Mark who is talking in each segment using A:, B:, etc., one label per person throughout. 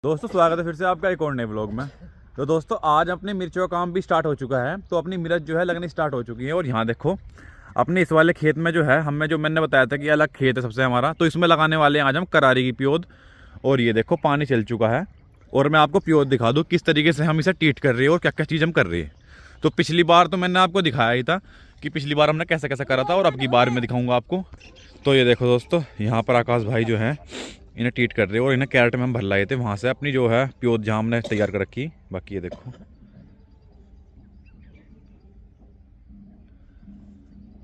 A: दोस्तों स्वागत है फिर से आपका एक और नए ब्लॉग में। तो दोस्तों आज अपने मिर्चों का काम भी स्टार्ट हो चुका है। तो अपनी मिर्च जो है लगनी स्टार्ट हो चुकी है। और यहाँ देखो अपने इस वाले खेत में जो है मैंने बताया था कि अलग खेत है सबसे हमारा, तो इसमें लगाने वाले हैं आज हम करारी की प्योद। और ये देखो पानी चल चुका है। और मैं आपको प्योद दिखा दूँ किस तरीके से हम इसे ट्रीट कर रहे हैं और क्या क्या चीज़ हम कर रहे हैं। तो पिछली बार तो मैंने आपको दिखाया ही था कि पिछली बार हमने कैसे कैसे करा था, और अब की बार में दिखाऊँगा आपको। तो ये देखो दोस्तों, यहाँ पर आकाश भाई जो है इन्हें ट्रीट कर रहे हैं। और इन्हें कैरेट में हम भर लाए थे वहाँ से अपनी जो है प्योद जहाँ हमने तैयार कर रखी। बाकी ये देखो,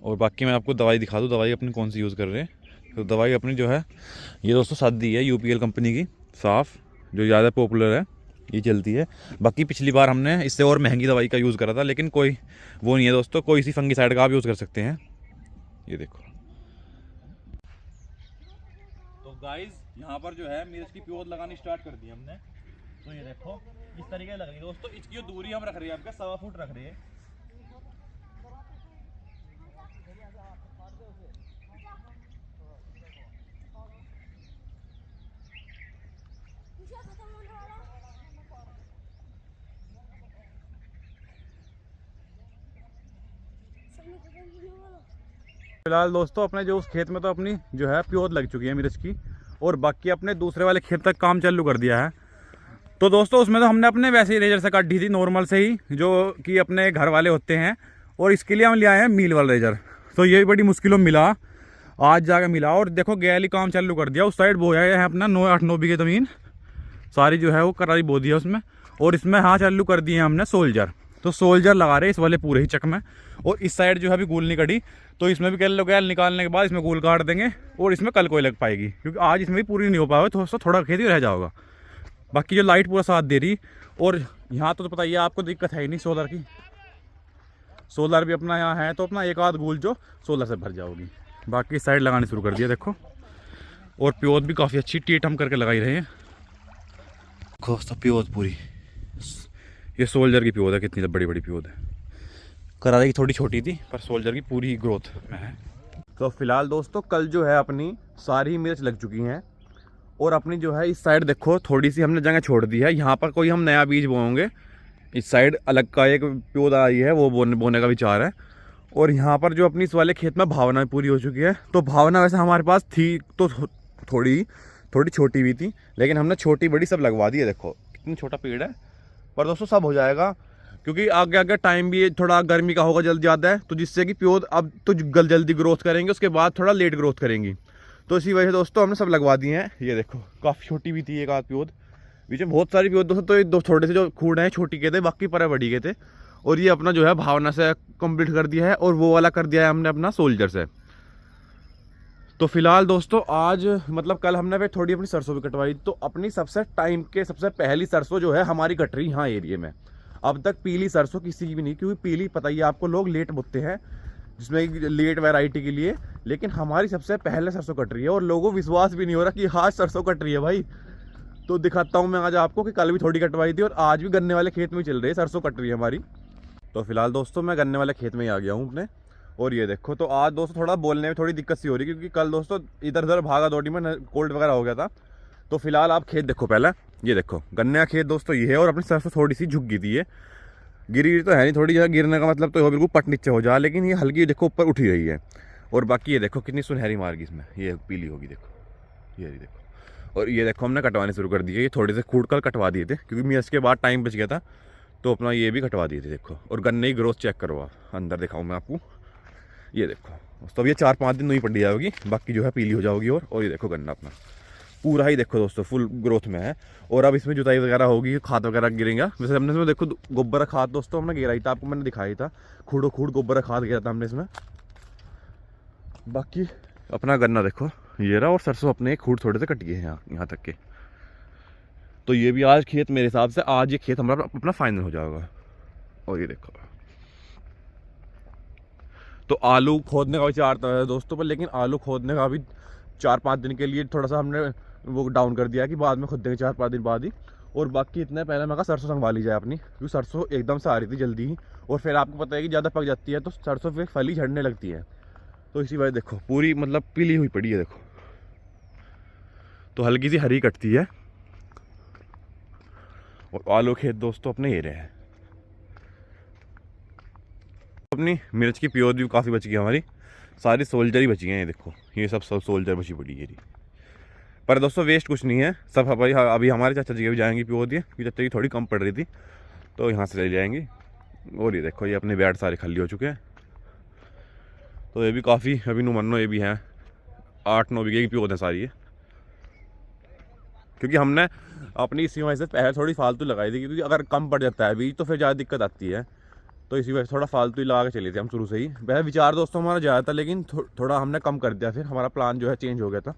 A: और बाकी मैं आपको दवाई दिखा दूँ, दवाई अपनी कौन सी यूज़ कर रहे हैं। तो दवाई अपनी जो है ये दोस्तों सादी है, यूपीएल कंपनी की साफ़, जो ज़्यादा पॉपुलर है, ये चलती है। बाकी पिछली बार हमने इससे और महंगी दवाई का यूज़ करा था, लेकिन कोई वो नहीं है दोस्तों, कोई सी फंगिसाइड का आप यूज़ कर सकते हैं। ये देखो तो गाइस यहाँ पर जो है मिर्च की प्योद लगानी स्टार्ट कर दी हमने। तो ये देखो इस तरीके से लग रही है दोस्तों। इसकी जो दूरी हम रख रहे हैं आपका 1.25 फुट रख रहे हैं। फिलहाल दोस्तों अपने जो उस खेत में तो अपनी जो है प्योद लग चुकी है मिर्च की, और बाकी अपने दूसरे वाले खेत तक काम चालू कर दिया है। तो दोस्तों उसमें तो हमने अपने वैसे ही रेजर से काट दी थी, नॉर्मल से ही, जो कि अपने घर वाले होते हैं। और इसके लिए हम ले आए हैं मील वाला रेजर। तो ये भी बड़ी मुश्किलों मिला, आज जाकर मिला। और देखो गैली काम चालू कर दिया। उस साइड बोया है अपना 8-9 बीघे ज़मीन सारी जो है वो करारी बो दी है उसमें। और इसमें हाँ चालू कर दिए हमने सोल्जर। तो सोल्जर लगा रहे इस वाले पूरे ही चक में। और इस साइड जो है अभी गूल नहीं कटी, तो इसमें भी कैल गैल निकालने के बाद इसमें गूल काट देंगे। और इसमें कल कोई लग पाएगी, क्योंकि आज इसमें भी पूरी नहीं हो पाएगा, तो थोड़ा खेती रह जाएगा। बाकी जो लाइट पूरा साथ दे रही। और यहाँ तो पता ही है आपको, दिक्कत है ही नहीं सोलर की। सोलर भी अपना यहाँ है, तो अपना एक आध गूल जो सोलर से भर जाओगी। बाकी साइड लगाने शुरू कर दिया देखो। और प्योद भी काफ़ी अच्छी टीट हम करके लगाई रहे हैं। दोस्तों प्योद पूरी, ये सोल्जर की प्योद है, कितनी बड़ी बड़ी प्योद है। करारी की थोड़ी छोटी थी, पर सोल्जर की पूरी ग्रोथ में है। तो फिलहाल दोस्तों कल जो है अपनी सारी मिर्च लग चुकी हैं। और अपनी जो है इस साइड देखो थोड़ी सी हमने जगह छोड़ दी है, यहाँ पर कोई हम नया बीज बोएंगे। इस साइड अलग का एक प्योद आई है, वो बोने का विचार है। और यहाँ पर जो अपनी इस वाले खेत में भावना पूरी हो चुकी है। तो भावना वैसे हमारे पास थी तो थोड़ी छोटी भी थी, लेकिन हमने छोटी बड़ी सब लगवा दी है। देखो कितनी छोटा पेड़ है, पर दोस्तों सब हो जाएगा, क्योंकि आगे आगे टाइम भी थोड़ा गर्मी का होगा जल्द ज़्यादा है, तो जिससे कि प्योद अब तो जल्दी ग्रोथ करेंगे, उसके बाद थोड़ा लेट ग्रोथ करेंगी। तो इसी वजह से दोस्तों हमने सब लगवा दिए हैं। ये देखो काफ़ी छोटी भी थी एक आध प्योद, बीच में बहुत सारी प्योद दोस्तों। तो ये दो छोटे से जो खूड़ हैं छोटी के थे, बाकी पर बड़ी के थे। और ये अपना जो है भावना से कंप्लीट कर दिया है, और वो वाला कर दिया है हमने अपना सोल्जर से। तो फिलहाल दोस्तों आज मतलब कल हमने फिर थोड़ी अपनी सरसों भी कटवाई। तो अपनी सबसे टाइम के सबसे पहली सरसों जो है हमारी कट रही यहाँ एरिया में। अब तक पीली सरसों किसी की भी नहीं, क्योंकि पीली पता ही है आपको, लोग लेट बोते हैं जिसमें लेट वैरायटी के लिए। लेकिन हमारी सबसे पहले सरसों कट रही है, और लोगों को विश्वास भी नहीं हो रहा कि आज सरसों कट रही है भाई। तो दिखाता हूँ मैं आज आपको कि कल भी थोड़ी कटवाई थी, और आज भी गन्ने वाले खेत में चल रही है, सरसों कट रही है हमारी। तो फिलहाल दोस्तों मैं गन्ने वाले खेत में ही आ गया हूँ अपने। और ये देखो तो आज दोस्तों थोड़ा बोलने में थोड़ी दिक्कत सी हो रही है, क्योंकि कल दोस्तों इधर उधर भागा दौड़ी में कोल्ड वगैरह हो गया था। तो फिलहाल आप खेत देखो पहले, ये देखो गन्ने का खेत दोस्तों ये है। और अपनी सरसों थोड़ी सी झुक गई थी, ये गिरी तो है नहीं, थोड़ी जगह गिरने का मतलब तो बिल्कुल पट नीचे हो जा, लेकिन ये हल्की देखो ऊपर उठी रही है। और बाकी ये देखो कितनी सुनहरी मार गई इसमें, ये पीली होगी देखो, ये देखो। और ये देखो हमने कटवाने शुरू कर दिए, ये थोड़े से खूट कर कटवा दिए थे, क्योंकि मैं इसके बाद टाइम बच गया था, तो अपना ये भी कटवा दिए थे देखो। और गन्ने की ग्रोथ चेक करो, आप अंदर दिखाऊँ मैं आपको। ये देखो तो अब ये 4-5 दिन नहीं पड़ जाएगी, बाकी जो है पीली हो जाओगी। और ये देखो गन्ना अपना पूरा ही देखो दोस्तों फुल ग्रोथ में है। और अब इसमें जुताई वगैरह होगी, खाद वगैरह गिरेगा। वैसे हमने इसमें देखो गोबर खाद दोस्तों हमने गिराई था, आपको मैंने दिखाया था, खूड़ो खूड़ गोबर खाद गिरा था हमने इसमें। बाकी अपना गन्ना देखो ये रहा, और सरसों अपने खूड़ थोड़े से कट गए हैं यहाँ तक के। तो ये भी आज खेत मेरे हिसाब से आज ये खेत हमारा अपना फाइनल हो जाएगा। और ये देखो तो आलू खोदने का विचार था दोस्तों पर, लेकिन आलू खोदने का भी 4-5 दिन के लिए थोड़ा सा हमने वो डाउन कर दिया कि बाद में खुद देंगे 4-5 दिन बाद ही। और बाकी इतने पहले मैं कहा सरसों संगवा ली जाए अपनी, क्योंकि सरसों एकदम से आ रही थी जल्दी ही। और फिर आपको पता है कि ज़्यादा पक जाती है तो सरसों फिर फली झड़ने लगती है। तो इसी वजह देखो पूरी मतलब पीली हुई पड़ी है देखो, तो हल्की सी हरी कटती है। और आलू खेत दोस्तों अपने ये रहे हैं। अपनी मिर्च की प्योर भी काफ़ी बच गई हमारी, सारी सोल्जर ही बची हैं। ये देखो ये सब सोल्जर बची पड़ी है। पर दोस्तों वेस्ट कुछ नहीं है, सब अभी हमारे चाचा जी के भी जाएंगी प्योर दिए, क्योंकि चाचा जी थोड़ी कम पड़ रही थी तो यहाँ से ले जाएंगी। और ये देखो ये अपने बैट सारे खाली हो चुके हैं, तो ये भी काफ़ी अभी नुमानो ये भी हैं 8-9 बीघे की प्योर है सारी ये, क्योंकि हमने अपनी इसी वजह से पहले थोड़ी फालतू लगाई थी, क्योंकि अगर कम पड़ जाता है बीज तो फिर ज़्यादा दिक्कत आती है, तो इसी वजह से थोड़ा फालतू ही लगा के चले थे हम शुरू से ही। वैसे विचार दोस्तों हमारा ज़्यादा था, लेकिन थोड़ा हमने कम कर दिया, फिर हमारा प्लान जो है चेंज हो गया था।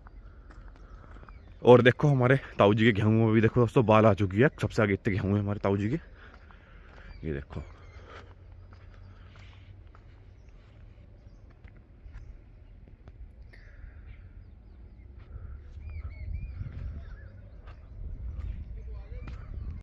A: और देखो हमारे ताऊ जी के गेहूँ में भी देखो दोस्तों बाल आ चुकी है, सबसे आगे इतने गेहूँ है हमारे ताऊ जी के, ये देखो।